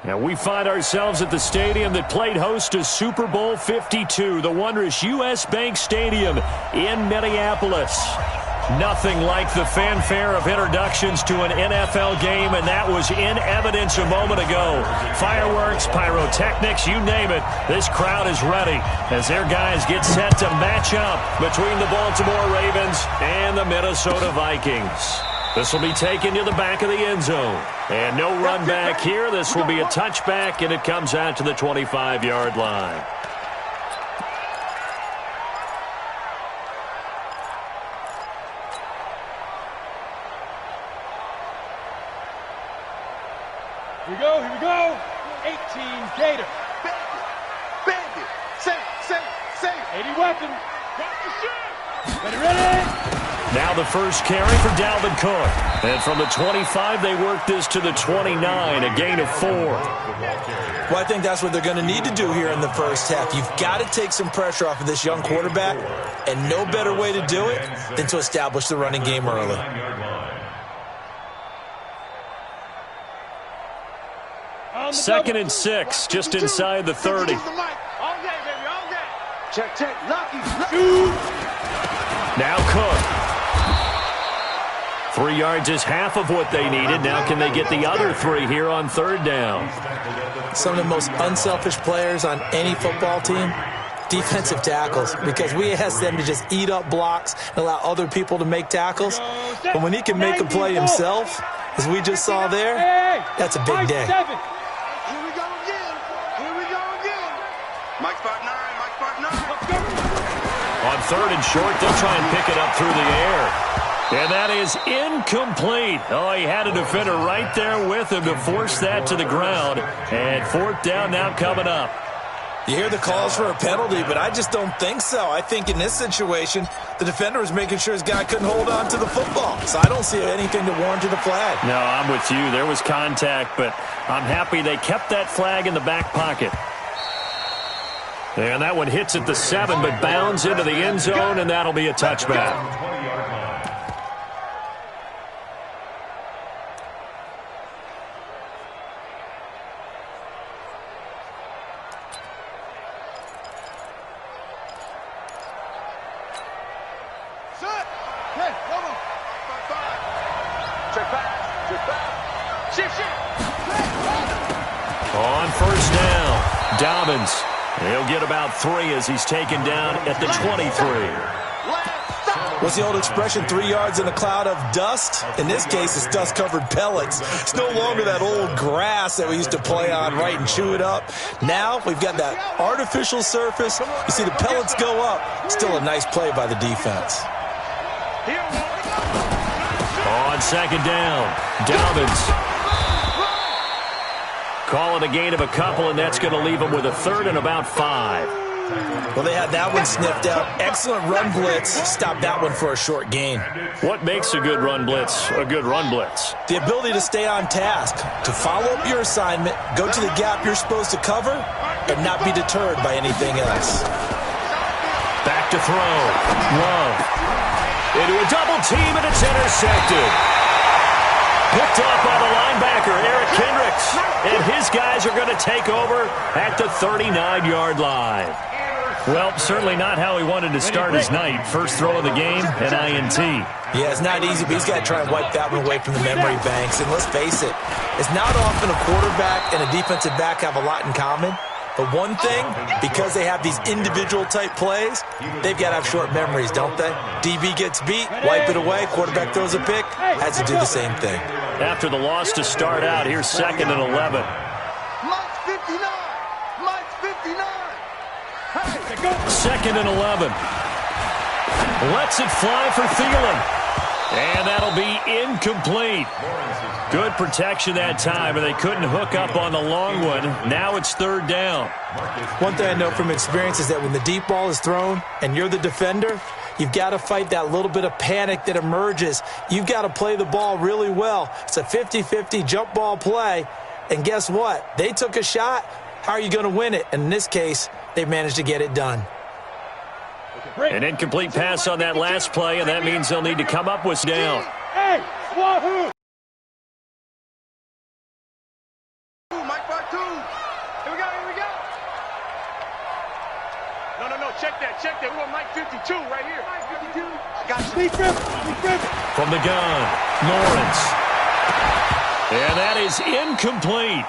And we find ourselves at the stadium that played host to Super Bowl 52, the wondrous U.S. Bank Stadium in Minneapolis. Nothing like the fanfare of introductions to an NFL game, and that was in evidence a moment ago. Fireworks, pyrotechnics, you name it. This crowd is ready as their guys get set to match up between the Baltimore Ravens and the Minnesota Vikings. This will be taken to the back of the end zone. And no run back here. This will be a touchback, and it comes out to the 25-yard line. Here we go. 18 Gator. Bandit. Safe. 80 weapon. Ready. Now the first carry for Dalvin Cook. And from the 25, they work this to the 29, a gain of 4. Well, I think that's what they're going to need to do here in the first half. You've got to take some pressure off of this young quarterback, and no better way to do it than to establish the running game early. Second and 6, just inside the 30. Check. Lucky. Now Cook. 3 yards is half of what they needed. Now can they get the other 3 here on third down? Some of the most unselfish players on any football team, defensive tackles, because we ask them to just eat up blocks and allow other people to make tackles. But when he can make a play himself, as we just saw there, that's a big day. Here we go again. Mike Spot 9. On third and short, they'll try and pick it up through the air. And that is incomplete. Oh, he had a defender right there with him to force that to the ground. And fourth down now coming up. You hear the calls for a penalty, but I just don't think so. I think in this situation, the defender was making sure his guy couldn't hold on to the football. So I don't see anything to warrant the flag. No, I'm with you. There was contact, but I'm happy they kept that flag in the back pocket. And that one hits at the 7, but bounds into the end zone, and that'll be a touchback. On first down, Dobbins. He'll get about 3 as he's taken down at the 23. What's the old expression, 3 yards in a cloud of dust? In this case, it's dust-covered pellets. It's no longer that old grass that we used to play on, right, and chew it up. Now we've got that artificial surface. You see the pellets go up. Still a nice play by the defense. On second down, Dobbins. Call it a gain of a couple, and that's going to leave them with a third and about 5. Well, they had that one sniffed out. Excellent run blitz. Stop that one for a short gain. What makes a good run blitz a good run blitz? The ability to stay on task, to follow up your assignment, go to the gap you're supposed to cover, and not be deterred by anything else. Back to throw. Love. Into a double team, and it's intercepted. Picked off by the linebacker, Eric Kendricks. And his guys are going to take over at the 39-yard line. Well, certainly not how he wanted to start his night. First throw of the game, an INT. Yeah, it's not easy, but he's got to try and wipe that one away from the memory banks. And let's face it, it's not often a quarterback and a defensive back have a lot in common. But one thing, because they have these individual-type plays, they've got to have short memories, don't they? DB gets beat, wipe it away, quarterback throws a pick, has to do the same thing. After the loss to start out, here's second and 11. Mike's 59. Second and 11. Lets it fly for Thielen. And that'll be incomplete. Good protection that time, and they couldn't hook up on the long one. Now it's third down. One thing I know from experience is that when the deep ball is thrown and you're the defender, you've got to fight that little bit of panic that emerges. You've got to play the ball really well. It's a 50-50 jump ball play, and guess what? They took a shot. How are you going to win it? And in this case, they managed to get it done. An incomplete pass on that last play, and that means they'll need to come up with down. Hey, Wahoo! Mike Spot 2. check that. We want Mike 52 right here. Mike 52. Got you. From the gun, Lawrence. And that is incomplete.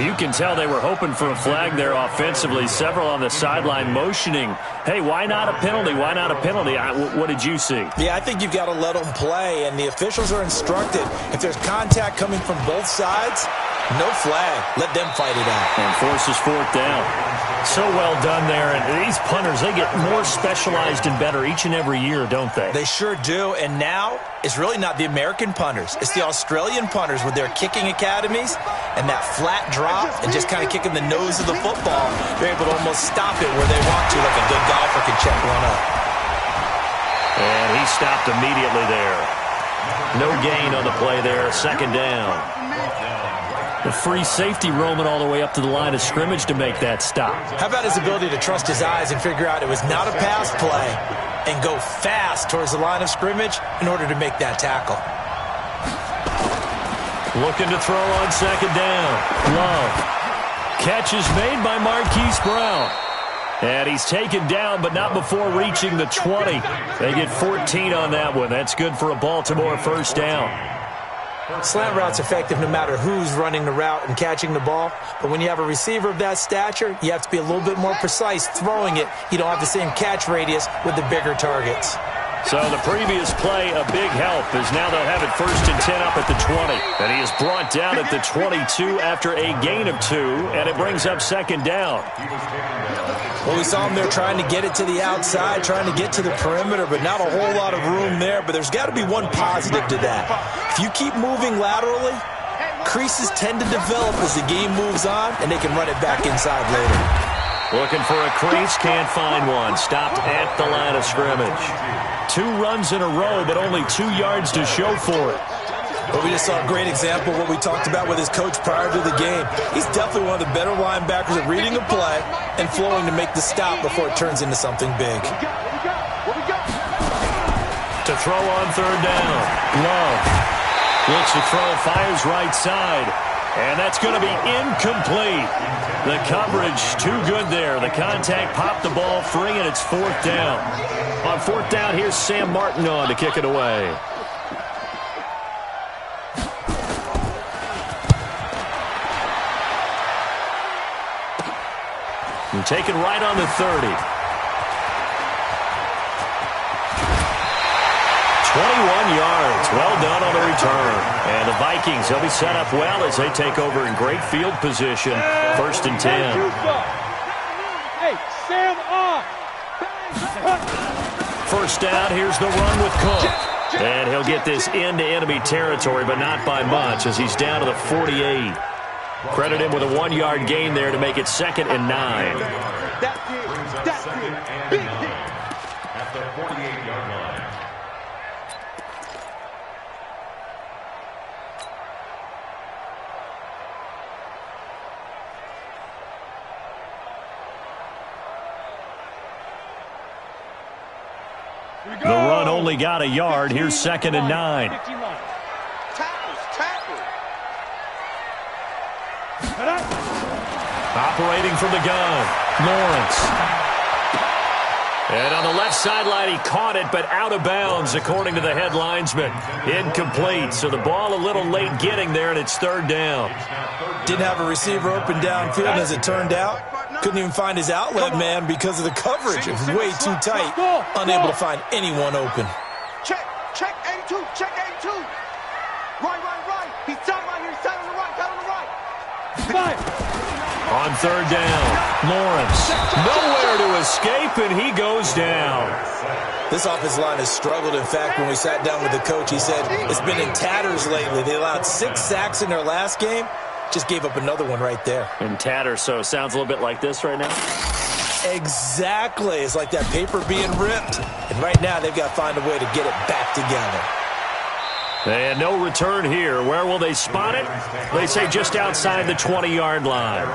You can tell they were hoping for a flag there offensively. Several on the sideline motioning, hey, why not a penalty? Why not a penalty? What did you see? Yeah, I think you've got to let them play, and the officials are instructed. If there's contact coming from both sides, no flag. Let them fight it out. And forces fourth down. So well done there. And these punters, they get more specialized and better each and every year, don't they? They sure do. And now it's really not the American punters. It's the Australian punters with their kicking academies and that flat drop and just kind of kicking the nose of the football. They're able to almost stop it where they want to, like a good golfer can check one up. And he stopped immediately there. No gain on the play there. Second down. The free safety roaming all the way up to the line of scrimmage to make that stop. How about his ability to trust his eyes and figure out it was not a pass play and go fast towards the line of scrimmage in order to make that tackle. Looking to throw on second down. Love. Catch is made by Marquise Brown. And he's taken down, but not before reaching the 20. They get 14 on that one. That's good for a Baltimore first down. Slant route's effective no matter who's running the route and catching the ball. But when you have a receiver of that stature, you have to be a little bit more precise throwing it. You don't have the same catch radius with the bigger targets. So the previous play, a big help, as now they'll have it 1st and 10 up at the 20. And he is brought down at the 22 after a gain of 2, and it brings up second down. Well, we saw him there trying to get it to the outside, trying to get to the perimeter, but not a whole lot of room there. But there's got to be one positive to that. If you keep moving laterally, creases tend to develop as the game moves on, and they can run it back inside later. Looking for a crease, can't find one. Stopped at the line of scrimmage. 2 runs in a row, but only 2 yards to show for it. But we just saw a great example of what we talked about with his coach prior to the game. He's definitely one of the better linebackers at reading a play and flowing to make the stop before it turns into something big. To throw on third down. Love. Looks to throw, fires right side. And that's going to be incomplete. The coverage too good there. The contact popped the ball free, and it's 4th down. On 4th down, here's Sam Martin on to kick it away. And taken right on the 30. 21 yards. Well done on the return. And the Vikings, they'll be set up well as they take over in great field position. 1st and 10. Hey, Sam off. 1st down, here's the run with Cook. And he'll get this into enemy territory, but not by much as he's down to the 48. Credit him with a 1-yard gain there to make it 2nd and 9. That's it. Big hit. At the 48-yard line. The run only got a yard. Here's 2nd and 9. Operating from the gun, Lawrence. And on the left sideline, he caught it, but out of bounds, according to the head linesman. Incomplete, so the ball a little late getting there, and it's 3rd down. Didn't have a receiver open downfield, as it turned out. Couldn't even find his outlet man because of the coverage. It was way too tight, unable to find anyone open. Check A2, check A2. Right. He's down right here, he's down on the right, On 3rd down, Lawrence. Nowhere to escape, and he goes down. This offensive line has struggled. In fact, when we sat down with the coach, he said it's been in tatters lately. They allowed 6 sacks in their last game. Just gave up another one right there. In tatters, so it sounds a little bit like this right now? Exactly. It's like that paper being ripped. And right now, they've got to find a way to get it back together. And no return here. Where will they spot it? They say just outside the 20-yard line.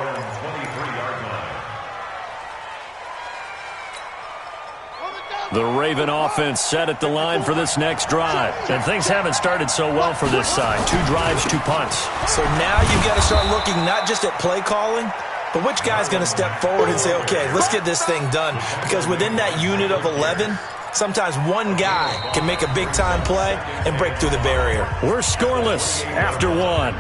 The Raven offense set at the line for this next drive. And things haven't started so well for this side. 2 drives, 2 punts. So now you've got to start looking not just at play calling, But which guy's going to step forward and say, okay, let's get this thing done? Because within that unit of 11, sometimes one guy can make a big-time play and break through the barrier. We're scoreless after one.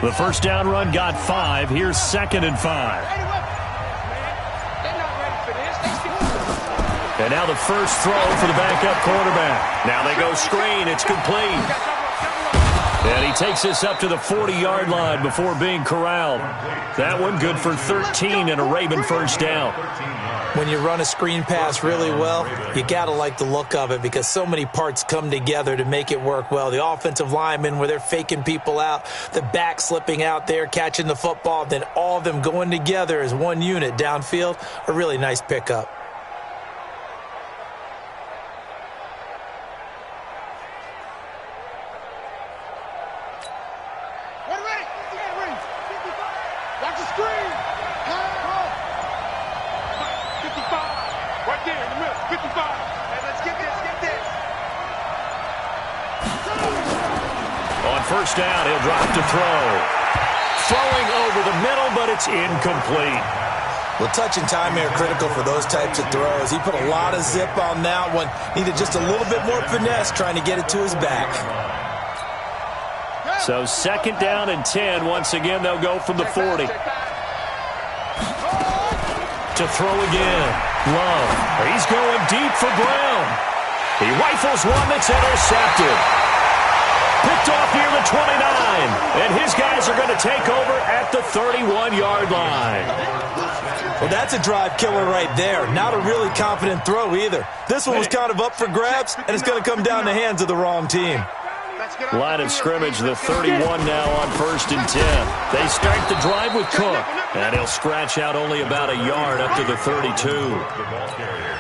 The first down run got 5. Here's 2nd and 5. And now the first throw for the backup quarterback. Now they go screen. It's complete. And he takes this up to the 40-yard line before being corralled. That one good for 13 and a Raven first down. When you run a screen pass really well, you got to like the look of it because so many parts come together to make it work well. The offensive linemen where they're faking people out, the back slipping out there, catching the football, then all of them going together as one unit downfield, a really nice pickup. Watch the screen. Right there in the middle, 55. Hey, let's get this, On first down, he'll drop to throw. Throwing over the middle, but it's incomplete. Well, touch and time are critical for those types of throws. He put a lot of zip on that one. Needed just a little bit more finesse trying to get it to his back. So 2nd down and 10. Once again, they'll go from the 40. To throw again. Love. He's going deep for Brown. He rifles one that's intercepted. Picked off near the 29. And his guys are going to take over at the 31-yard line. Well, that's a drive killer right there. Not a really confident throw either. This one was kind of up for grabs, and it's going to come down the hands of the wrong team. Line of scrimmage, the 31 now on 1st and 10. They start the drive with Cook, and he'll scratch out only about a yard up to the 32.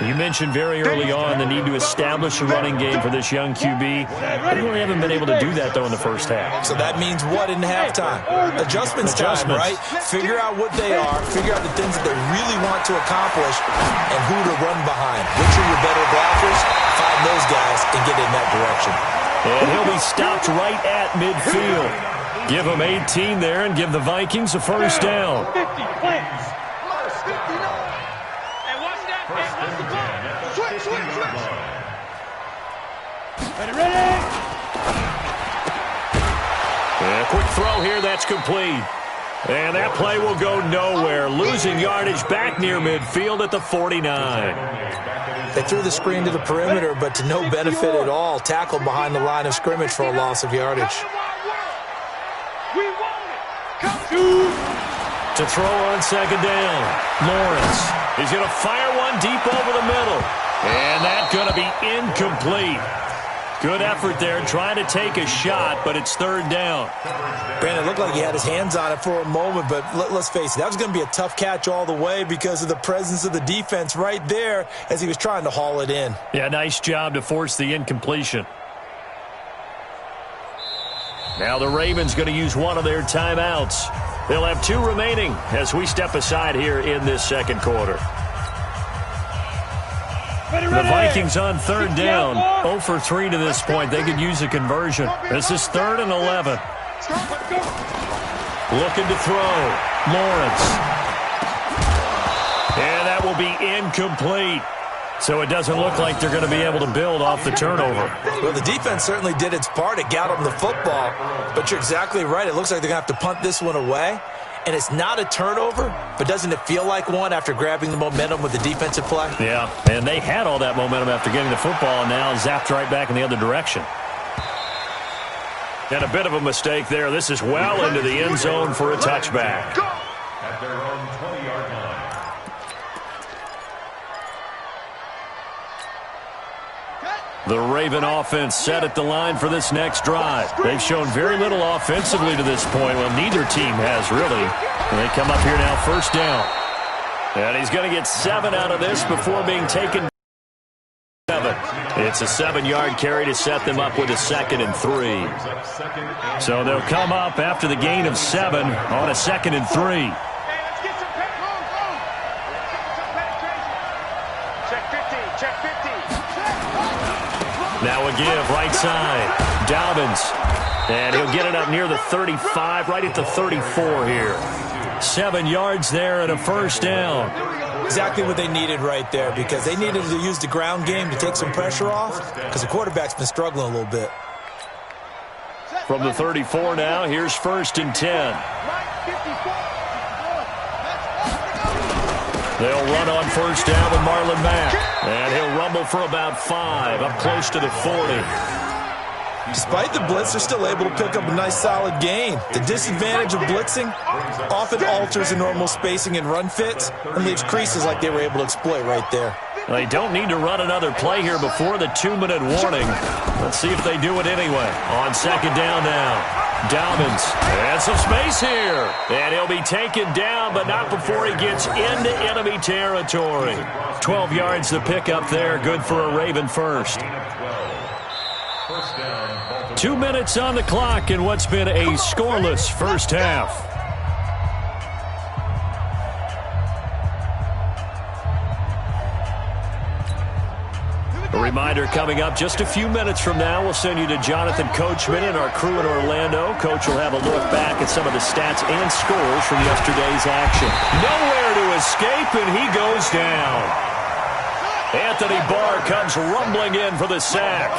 You mentioned very early on the need to establish a running game for this young QB. They really haven't been able to do that, though, in the first half. So that means what in halftime? Adjustments time, right? Figure out what they are, figure out the things that they really want to accomplish, and who to run behind. Which are your better blockers? Find those guys and get in that direction. And he'll be stopped right at midfield. Give him 18 there and give the Vikings a first down. 50 points. Hey, watch that. Hey, watch the clock. Switch. Ready. And a quick throw here. That's complete. And that play will go nowhere. Losing yardage back near midfield at the 49. They threw the screen to the perimeter, but to no benefit at all. Tackled behind the line of scrimmage for a loss of yardage. We want it. Come to throw on 2nd down. Lawrence. He's going to fire one deep over the middle. And that's going to be incomplete. Good effort there trying to take a shot, but it's 3rd down. Brandon, it looked like he had his hands on it for a moment, but let's face it, that was going to be a tough catch all the way because of the presence of the defense right there as he was trying to haul it in. Yeah, nice job to force the incompletion. Now the Ravens going to use one of their timeouts. They'll have 2 remaining as we step aside here in this 2nd quarter. The Vikings on 3rd down, 0 for 3 to this point. They could use a conversion. This is 3rd and 11. Looking to throw. Lawrence. And that will be incomplete. So it doesn't look like they're going to be able to build off the turnover. Well, the defense certainly did its part. It got them the football. But you're exactly right. It looks like they're going to have to punt this one away. And it's not a turnover, but doesn't it feel like one after grabbing the momentum with the defensive play? Yeah, and they had all that momentum after getting the football and now zapped right back in the other direction. And a bit of a mistake there. This is well into the end zone for a touchback. At their own 20-yard line. The Raven offense set at the line for this next drive. They've shown very little offensively to this point. Well, neither team has, really. And they come up here now, first down. And he's going to get 7 out of this before being taken 7. It's a 7-yard carry to set them up with a 2nd and 3. So they'll come up after the gain of 7 on a 2nd and 3. Now a give, right side. Dobbins. And he'll get it up near the 35, right at the 34 here. 7 yards there and a first down. Exactly what they needed right there, because they needed to use the ground game to take some pressure off, because the quarterback's been struggling a little bit. From the 34 now, here's 1st and 10. They'll run on first down with Marlon Mack. And he'll rumble for about 5, up close to the 40. Despite the blitz, they're still able to pick up a nice solid gain. The disadvantage of blitzing often alters the normal spacing and run fits and leaves creases like they were able to exploit right there. They don't need to run another play here before the 2-minute warning. Let's see if they do it anyway. On 2nd down now. Dobbins, and some space here. And he'll be taken down, but not before he gets into enemy territory. 12 yards to pick up there, good for a Raven first. 2 minutes on the clock in what's been a scoreless first half. A reminder coming up just a few minutes from now. We'll send you to Jonathan Coachman and our crew in Orlando. Coach will have a look back at some of the stats and scores from yesterday's action. Nowhere to escape, and he goes down. Anthony Barr comes rumbling in for the sack.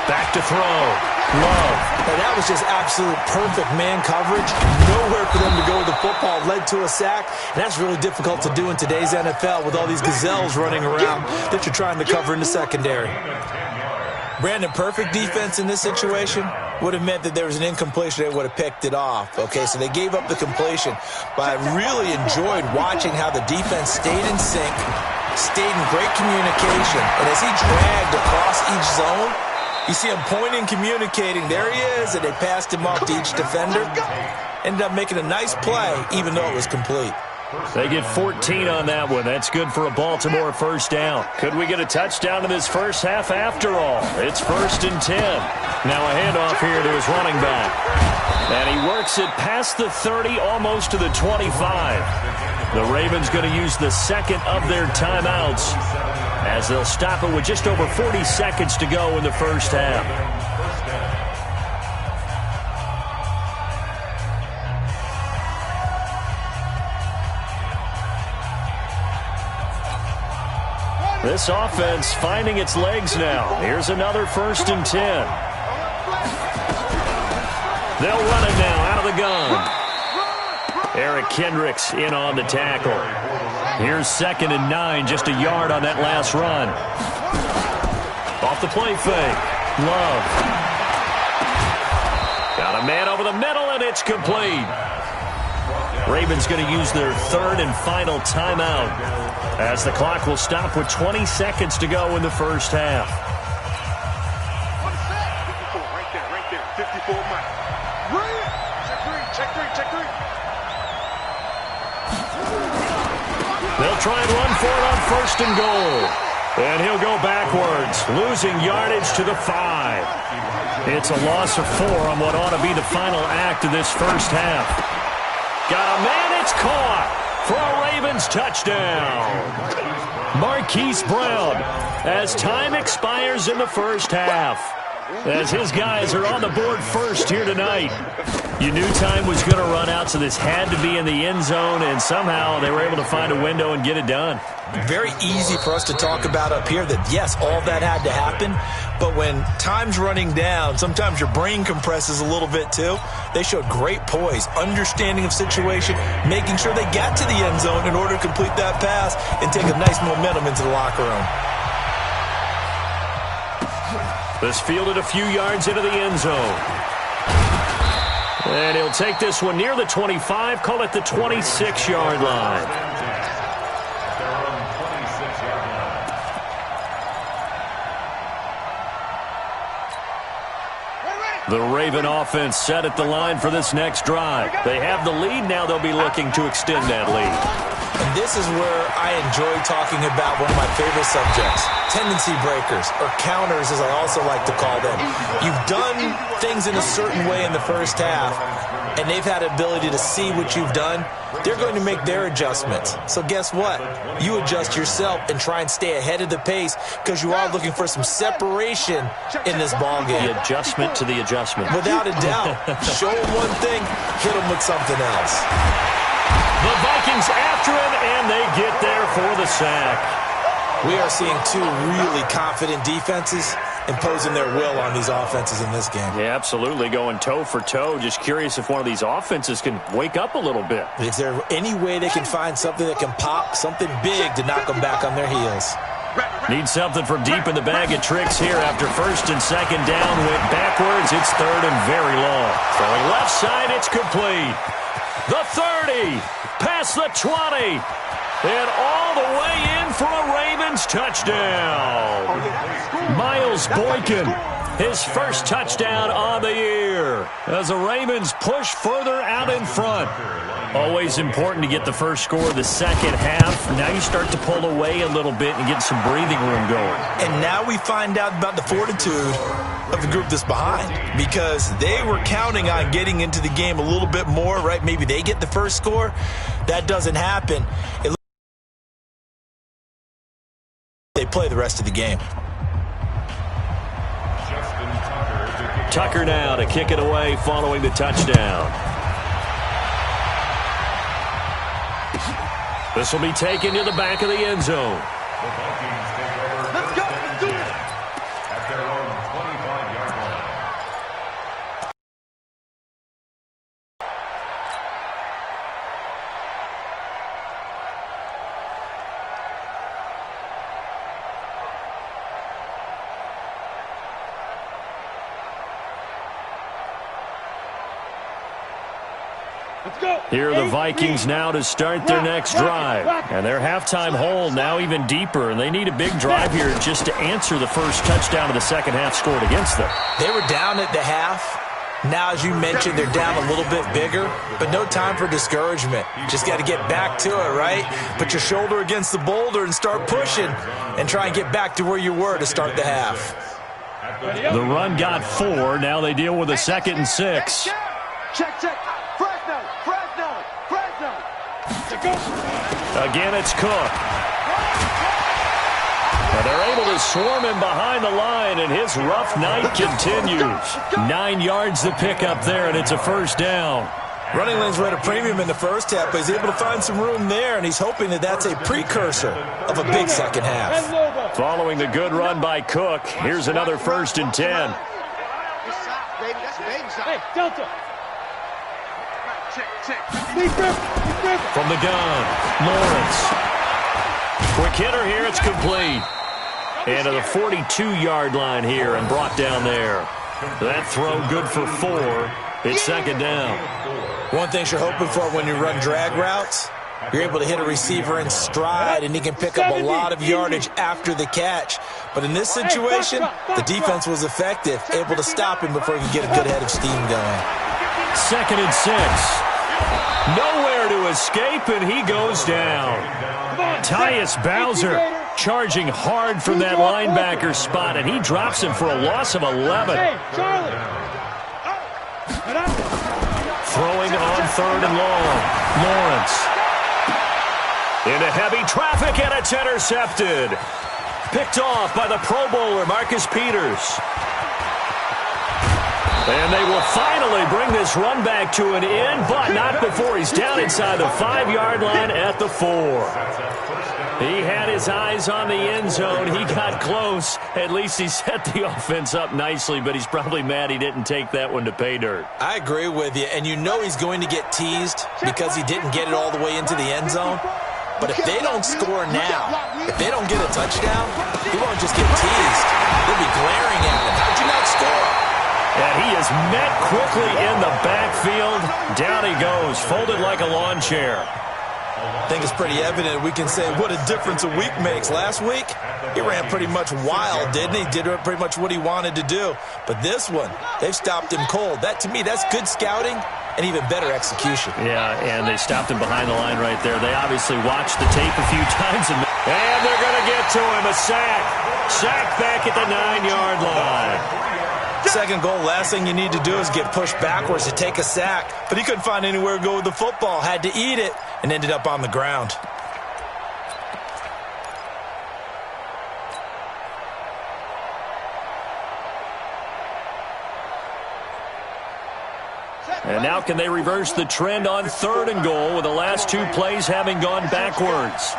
Back to throw. Love. And that was just absolute perfect man coverage. Nowhere for them to go with the football. Led to a sack. And that's really difficult to do in today's NFL with all these gazelles running around that you're trying to cover in the secondary. Brandon, perfect defense in this situation would have meant that there was an incompletion. They would have picked it off. Okay, so they gave up the completion. But I really enjoyed watching how the defense stayed in sync, stayed in great communication. And as he dragged across each zone, you see him pointing, communicating. There he is, and they passed him off to each defender. Ended up making a nice play, even though it was complete. They get 14 on that one. That's good for a Baltimore first down. Could we get a touchdown in this first half after all? It's 1st and 10. Now a handoff here to his running back. And he works it past the 30, almost to the 25. The Ravens going to use the 2nd of their timeouts, as they'll stop it with just over 40 seconds to go in the first half. This offense finding its legs now. Here's another 1st and 10. They'll run it now out of the gun. Eric Kendricks in on the tackle. Here's 2nd and 9, just a yard on that last run. Off the play fake. Love. Got a man over the middle, and it's complete. Ravens going to use their 3rd and final timeout, as the clock will stop with 20 seconds to go in the first half. Right there. 54 miles. Check three. They'll try and run for it on 1st and goal. And he'll go backwards, losing yardage to the 5. It's a loss of 4 on what ought to be the final act of this first half. Got a man, it's caught for a Ravens touchdown. Marquise Brown, as time expires in the first half, as his guys are on the board first here tonight. You knew time was going to run out, so this had to be in the end zone, and somehow they were able to find a window and get it done. Very easy for us to talk about up here that, yes, all that had to happen, but when time's running down, sometimes your brain compresses a little bit too. They showed great poise, understanding of situation, making sure they got to the end zone in order to complete that pass and take a nice momentum into the locker room. This fielded a few yards into the end zone. And he'll take this one near the 25, call it the 26-yard line. 26-yard line. The Raven offense set at the line for this next drive. They have the lead. Now they'll be looking to extend that lead. And this is where I enjoy talking about one of my favorite subjects, tendency breakers, or counters as I also like to call them. You've done things in a certain way in the first half, and they've had the ability to see what you've done. They're going to make their adjustments. So guess what? You adjust yourself and try and stay ahead of the pace because you are looking for some separation in this ballgame. The adjustment to the adjustment. Without a doubt. Show them one thing, hit them with something else. The Vikings after him, and they get there for the sack. We are seeing two really confident defenses imposing their will on these offenses in this game. Yeah, absolutely, going toe for toe. Just curious if one of these offenses can wake up a little bit. Is there any way they can find something that can pop, something big to knock them back on their heels? Need something from deep in the bag of tricks here after first and second down. Went backwards. It's third and very long. Throwing left side, it's complete. The 30, past the 20, and all the way in for a Ravens touchdown. Miles Boykin, his first touchdown on the year as the Ravens push further out in front. Always important to get the first score of the second half. Now you start to pull away a little bit and get some breathing room going. And now we find out about the fortitude of the group that's behind, because they were counting on getting into the game a little bit more, right? Maybe they get the first score. That doesn't happen. They play the rest of the game. Tucker now to kick it away following the touchdown. This will be taken to the back of the end zone. Let's go. Let's do it. At their own 25-yard line. Let's go. Here are the Vikings now to start their next drive. And their halftime hole now even deeper, and they need a big drive here just to answer the first touchdown of the second half scored against them. They were down at the half. Now, as you mentioned, they're down a little bit bigger, but no time for discouragement. Just got to get back to it, right? Put your shoulder against the boulder and start pushing and try and get back to where you were to start the half. The run got 4. Now they deal with a 2nd and 6. Check, check. Fresno, Fresno, Fresno. Again, it's Cook. And they're able to swarm him behind the line, and his rough night continues. 9 yards to pick up there, and it's a first down. Running lanes were at a premium in the first half, but he's able to find some room there, and he's hoping that that's a precursor of a big second half. Following the good run by Cook, here's another 1st and 10. Hey, Delta. From the gun, Lawrence. Quick hitter here, it's complete. And to the 42-yard line here and brought down there. That throw good for 4. It's second down. One thing you're hoping for when you run drag routes, you're able to hit a receiver in stride, and he can pick up a lot of yardage after the catch. But in this situation, the defense was effective, able to stop him before he could get a good head of steam going. 2nd and 6. Nowhere to escape, and he goes down. Tyus Bowser charging hard from that linebacker spot, and he drops him for a loss of 11. Throwing on 3rd and long. Lawrence. Into heavy traffic, and it's intercepted. Picked off by the Pro Bowler, Marcus Peters. And they will finally bring this run back to an end, but not before he's down inside the 5-yard line at the 4. He had his eyes on the end zone. He got close. At least he set the offense up nicely, but he's probably mad he didn't take that one to pay dirt. I agree with you, and you know he's going to get teased because he didn't get it all the way into the end zone. But if they don't score now, if they don't get a touchdown, he won't just get teased. They'll be glaring at him. How'd you not score? And he is met quickly in the backfield. Down he goes, folded like a lawn chair. I think it's pretty evident we can say what a difference a week makes. Last week, he ran pretty much wild, didn't he? Did pretty much what he wanted to do. But this one, they've stopped him cold. That, to me, that's good scouting and even better execution. Yeah, and they stopped him behind the line right there. They obviously watched the tape a few times. And they're going to get to him. A sack. Sack back at the 9-yard line. Second goal, last thing you need to do is get pushed backwards to take a sack. But he couldn't find anywhere to go with the football. Had to eat it and ended up on the ground. And now can they reverse the trend on 3rd and goal with the last 2 plays having gone backwards?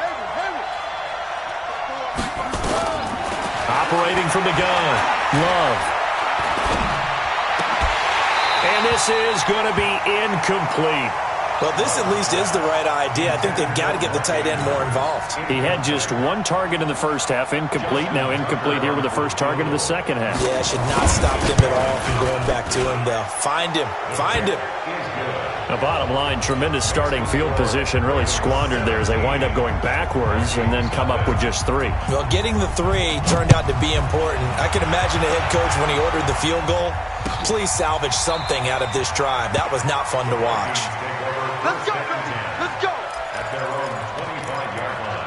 Operating from the gun, Love. And this is going to be incomplete. Well, this at least is the right idea. I think they've got to get the tight end more involved. He had just 1 target in the first half, incomplete. Now incomplete here with the first target of the second half. Yeah, should not stop them at all from going back to him. They'll find him. Find him. The bottom line, tremendous starting field position, really squandered there as they wind up going backwards and then come up with just 3. Well, getting the 3 turned out to be important. I can imagine the head coach when he ordered the field goal. Please salvage something out of this drive. That was not fun to watch. Let's go, baby. Let's go. At their own 25-yard line.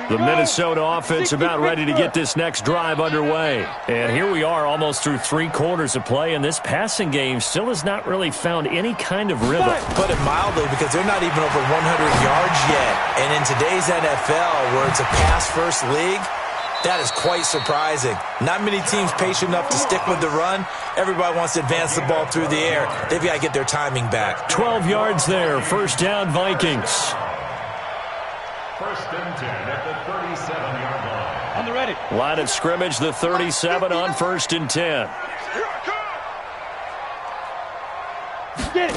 The Minnesota offense about ready to get this next drive underway. And here we are almost through 3 quarters of play, and this passing game still has not really found any kind of rhythm. Put it mildly, because they're not even over 100 yards yet. And in today's NFL, where it's a pass-first league, that is quite surprising. Not many teams patient enough to stick with the run. Everybody wants to advance the ball through the air. They've got to get their timing back. 12 yards there. First down, Vikings. First and 10 at the 37-yard line. On the ready. Line of scrimmage, the 37 on 1st and 10. Get it.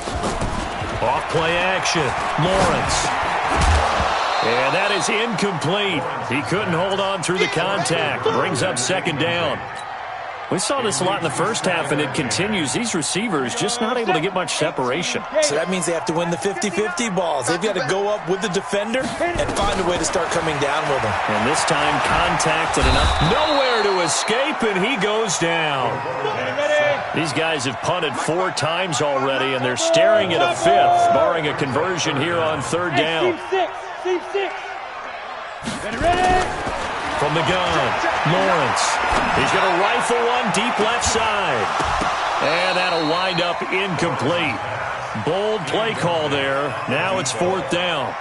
Off play action. Lawrence. And that is incomplete. He couldn't hold on through the contact. Brings up 2nd down. We saw this a lot in the first half, and it continues. These receivers just not able to get much separation. So that means they have to win the 50-50 balls. They've got to go up with the defender and find a way to start coming down with them. And this time, contact and enough. Nowhere to escape, and he goes down. These guys have punted 4 times already, and they're staring at a 5th, barring a conversion here on 3rd down. Team 6. Ready. From the gun, Lawrence. He's going to rifle one deep left side. And that'll wind up incomplete. Bold play call there. Now it's 4th down.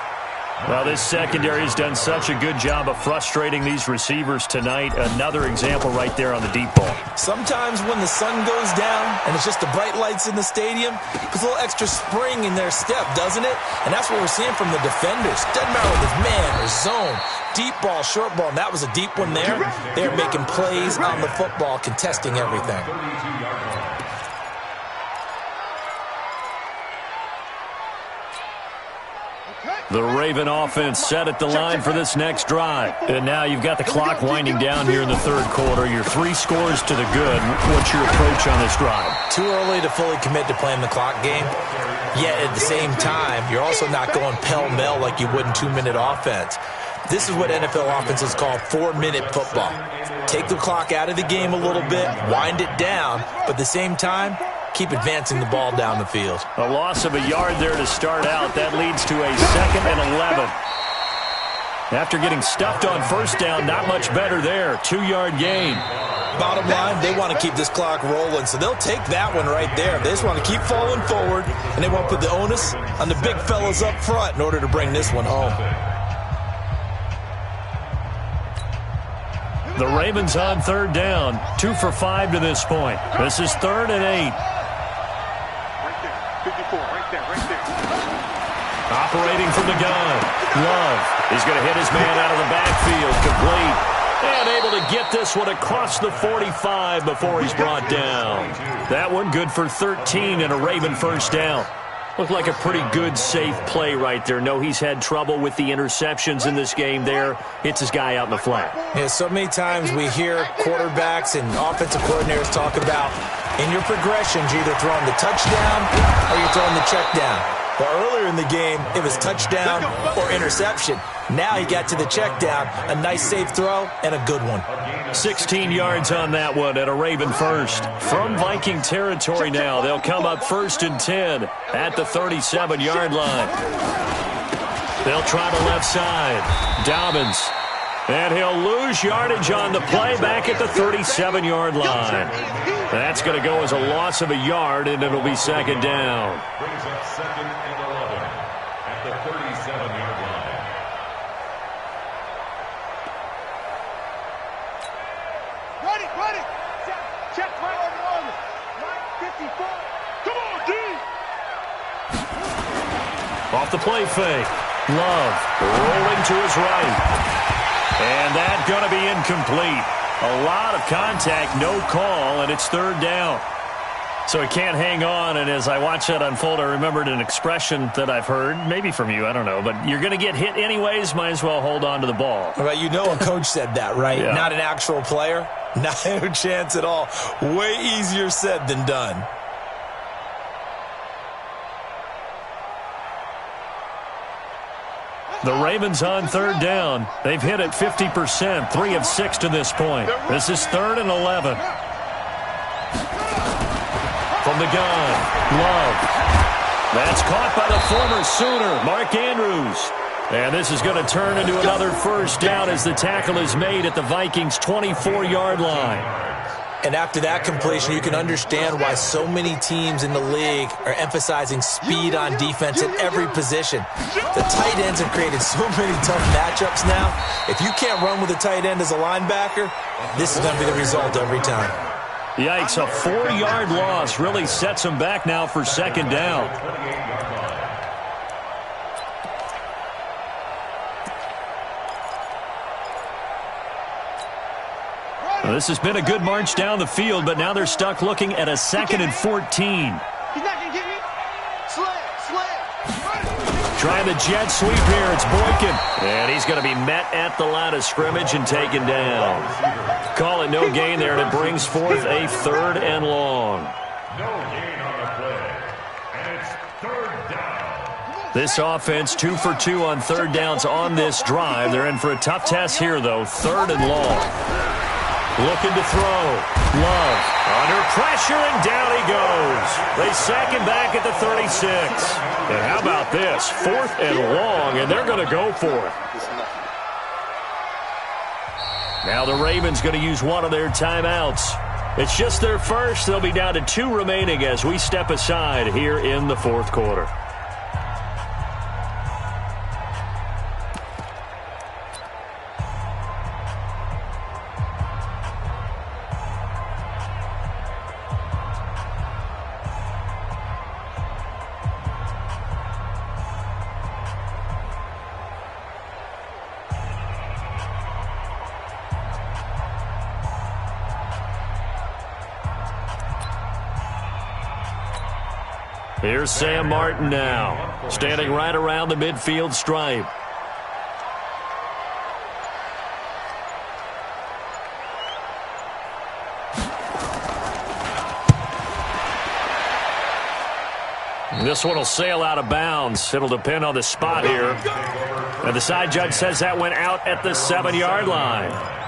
Well, this secondary has done such a good job of frustrating these receivers tonight. Another example right there on the deep ball. Sometimes when the sun goes down and it's just the bright lights in the stadium, there's a little extra spring in their step, doesn't it? And that's what we're seeing from the defenders. Doesn't matter whether it's man or zone, deep ball, short ball, and that was a deep one there. They're making plays on the football, contesting everything. The Raven offense set at the line for this next drive. And now you've got the clock winding down here in the 3rd quarter. You're 3 scores to the good. What's your approach on this drive? Too early to fully commit to playing the clock game. Yet at the same time, you're also not going pell-mell like you would in 2-minute offense. This is what NFL offenses call 4-minute football. Take the clock out of the game a little bit, wind it down, but at the same time, keep advancing the ball down the field. A loss of a yard there to start out. That leads to a 2nd and 11. After getting stuffed on 1st down, not much better there. 2-yard gain. Bottom line, they want to keep this clock rolling, so they'll take that one right there. They just want to keep falling forward, and they want to put the onus on the big fellas up front in order to bring this one home. The Ravens on 3rd down. 2 for 5 to this point. This is 3rd and 8. Operating from the gun. Love. He's going to hit his man out of the backfield. Complete. And able to get this one across the 45 before he's brought down. That one good for 13 and a Raven 1st down. Looked like a pretty good, safe play right there. No, he's had trouble with the interceptions in this game there. Hits his guy out in the flat. Yeah, so many times we hear quarterbacks and offensive coordinators talk about in your progressions, you're either throwing the touchdown or you're throwing the check down. Well, earlier in the game, it was touchdown or interception. Now he got to the check down, a nice safe throw, and a good one. 16 yards on that one and a Raven first. From Viking territory now, they'll come up 1st and 10 at the 37-yard line. They'll try the left side. Dobbins. And he'll lose yardage on the play back at the 37-yard line. That's going to go as a loss of a yard, and it'll be 2nd down. Brings up 2nd and 11 at the 37-yard line. Run it. Check right on it. 54. Come on, D. Off the play fake. Love rolling to his right. And that's going to be incomplete. A lot of contact, no call, and it's 3rd down. So he can't hang on, and as I watch that unfold, I remembered an expression that I've heard, maybe from you, I don't know, but you're going to get hit anyways, might as well hold on to the ball. Well, you know a coach said that, right? Yeah. Not an actual player. Not a chance at all. Way easier said than done. The Ravens on 3rd down. They've hit it 50%, 3 of 6 to this point. This is 3rd and 11. From the gun, Love. That's caught by the former Sooner, Mark Andrews. And this is going to turn into another 1st down as the tackle is made at the Vikings' 24-yard line. And after that completion, you can understand why so many teams in the league are emphasizing speed on defense at every position. The tight ends have created so many tough matchups now. If you can't run with a tight end as a linebacker, this is going to be the result every time. Yikes, a 4-yard loss really sets them back now for 2nd down. Well, this has been a good march down the field, but now they're stuck looking at a 2nd and 14. He's not going to get me. Slam. Trying the jet sweep here, it's Boykin. And he's going to be met at the line of scrimmage and taken down. Call it no gain there, and it brings forth a 3rd and long. No gain on the play. And it's 3rd down. This offense 2 for 2 on 3rd downs on this drive. They're in for a tough test here, though. 3rd and long. Looking to throw. Love under pressure, and down he goes. They sack him back at the 36. And how about this? 4th and long, and they're going to go for it. Now the Ravens going to use one of their timeouts. It's just their first. They'll be down to 2 remaining as we step aside here in the 4th quarter. Here's Sam Martin now, standing right around the midfield stripe. This one will sail out of bounds. It'll depend on the spot here. And the side judge says that went out at the 7-yard line.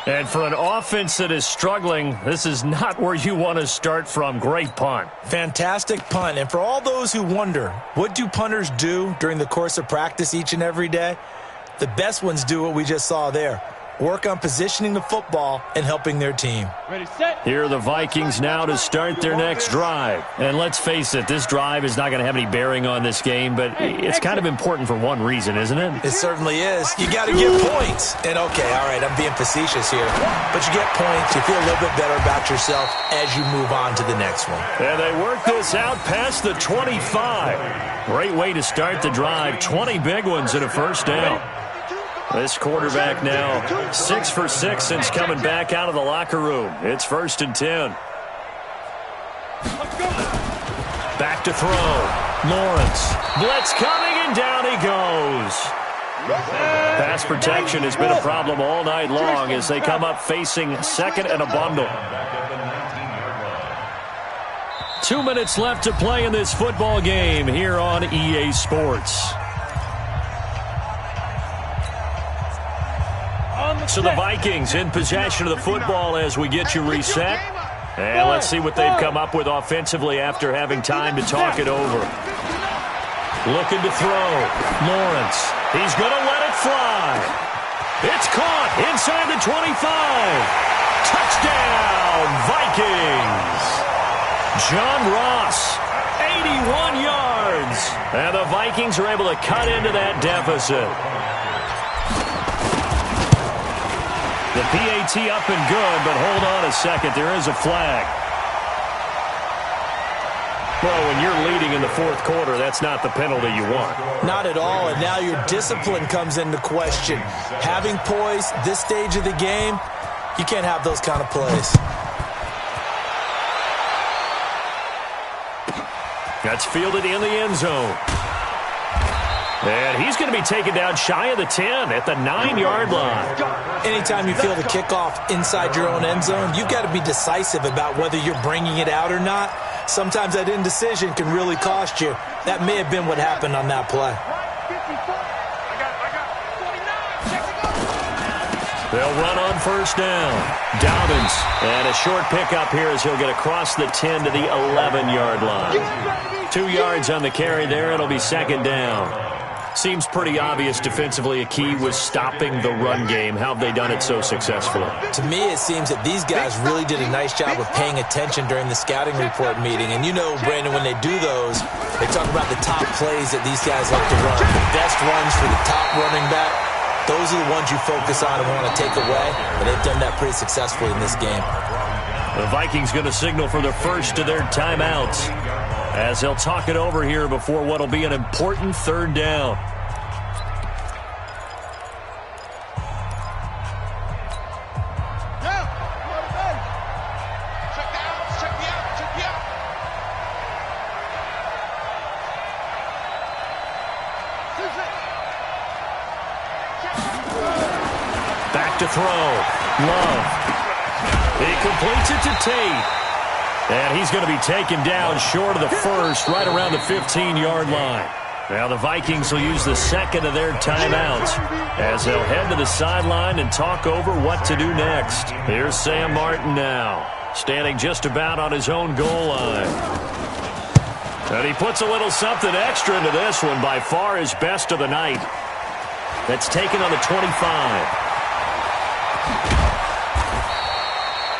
And for an offense that is struggling, this is not where you want to start from. Great punt. Fantastic punt. And for all those who wonder, what do punters do during the course of practice each and every day? The best ones do what we just saw there. Work on positioning the football and helping their team. Ready, set. Here are the Vikings now to start their next drive. And let's face it, this drive is not going to have any bearing on this game, but it's kind of important for one reason, isn't it? It certainly is. You got to get points. And okay, all right, I'm being facetious here. But you get points, you feel a little bit better about yourself as you move on to the next one. And they work this out past the 25. Great way to start the drive. 20 big ones and a 1st down. This quarterback now 6 for 6 since coming back out of the locker room. It's 1st and 10. Back to throw. Lawrence. Blitz coming, and down he goes. Pass protection has been a problem all night long as they come up facing second and a bundle. 2 minutes left to play in this football game here on EA Sports. So the Vikings in possession of the football as we get you reset. And let's see what they've come up with offensively after having time to talk it over. Looking to throw. Lawrence. He's going to let it fly. It's caught inside the 25. Touchdown, Vikings. John Ross, 81 yards. And the Vikings are able to cut into that deficit. The PAT up and good, but hold on a second. There is a flag. Well, when you're leading in the fourth quarter, that's not the penalty you want. Not at all, and now your discipline comes into question. Having poise this stage of the game, you can't have those kind of plays. That's fielded in the end zone. And he's going to be taken down shy of the 10 at the 9-yard line. Anytime you feel the kickoff inside your own end zone, you've got to be decisive about whether you're bringing it out or not. Sometimes that indecision can really cost you. That may have been what happened on that play. They'll run on first down. Dobbins. And a short pickup here as he'll get across the 10 to the 11-yard line. 2 yards on the carry there. It'll be second down. Seems pretty obvious defensively a key was stopping the run game. How have they done it so successfully? To me, it seems that these guys really did a nice job of paying attention during the scouting report meeting. And you know, Brandon, when they do those, they talk about the top plays that these guys like to run. The best runs for the top running back. Those are the ones you focus on and want to take away. And they've done that pretty successfully in this game. The Vikings going to signal for the first of their timeouts as they'll talk it over here before what will be an important third down. Back to throw. Love. He completes it to Tate. And he's going to be taken down short of the first, right around the 15-yard line. Now the Vikings will use the second of their timeouts as they'll head to the sideline and talk over what to do next. Here's Sam Martin now, standing just about on his own goal line. And he puts a little something extra into this one, by far his best of the night. That's taken on the 25.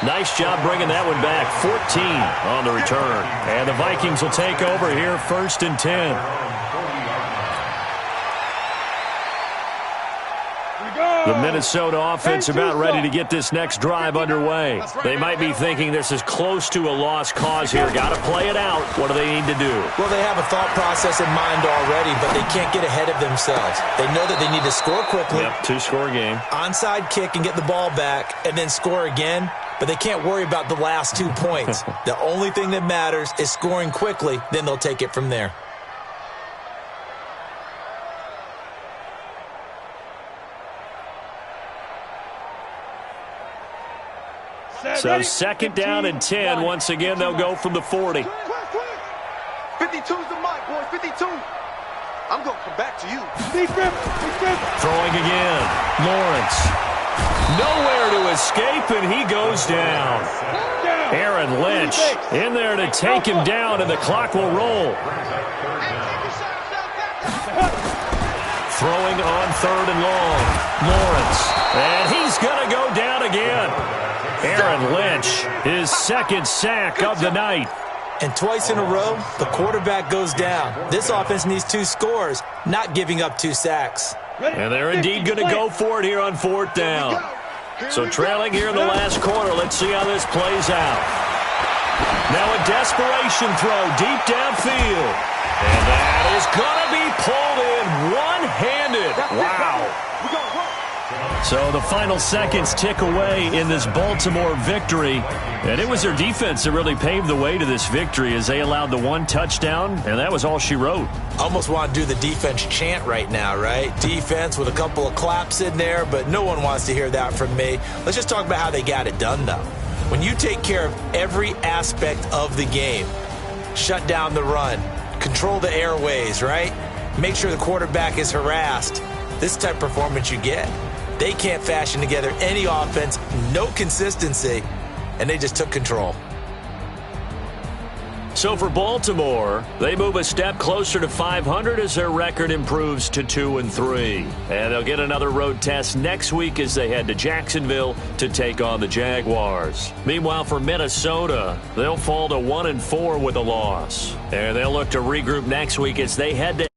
Nice job bringing that one back. 14 on the return. And the Vikings will take over here, 1st and 10. The Minnesota offense about ready to get this next drive underway. They might be thinking this is close to a lost cause here. Got to play it out. What do they need to do? Well, they have a thought process in mind already, but they can't get ahead of themselves. They know that they need to score quickly. Yep, 2-score game. Onside kick and get the ball back, and then score again. But they can't worry about the last 2 points. The only thing that matters is scoring quickly, then they'll take it from there. So 2nd down and 10. Once again, they'll go from the 40. 52's the mic, boys. 52. I'm going to come back to you. Throwing again. Lawrence. Nowhere to escape, and he goes down. Aaron Lynch in there to take him down, and the clock will roll. Throwing on 3rd and long. Lawrence. And he's going to go down again. Aaron Lynch, his 2nd sack of the night. And twice in a row, the quarterback goes down. This offense needs 2 scores, not giving up 2 sacks. And they're indeed going to go for it here on 4th down. So trailing here in the last quarter, let's see how this plays out. Now a desperation throw deep downfield. And that is going to be pulled in one-handed. Wow. So the final seconds tick away in this Baltimore victory. And it was their defense that really paved the way to this victory as they allowed the one touchdown, and that was all she wrote. Almost want to do the defense chant right now, right? Defense with a couple of claps in there, but no one wants to hear that from me. Let's just talk about how they got it done, though. When you take care of every aspect of the game, shut down the run, control the airways, right? Make sure the quarterback is harassed. This type of performance you get. They can't fashion together any offense, no consistency, and they just took control. So for Baltimore, they move a step closer to 500 as their record improves to 2-3. And they'll get another road test next week as they head to Jacksonville to take on the Jaguars. Meanwhile, for Minnesota, they'll fall to 1-4 with a loss. And they'll look to regroup next week as they head to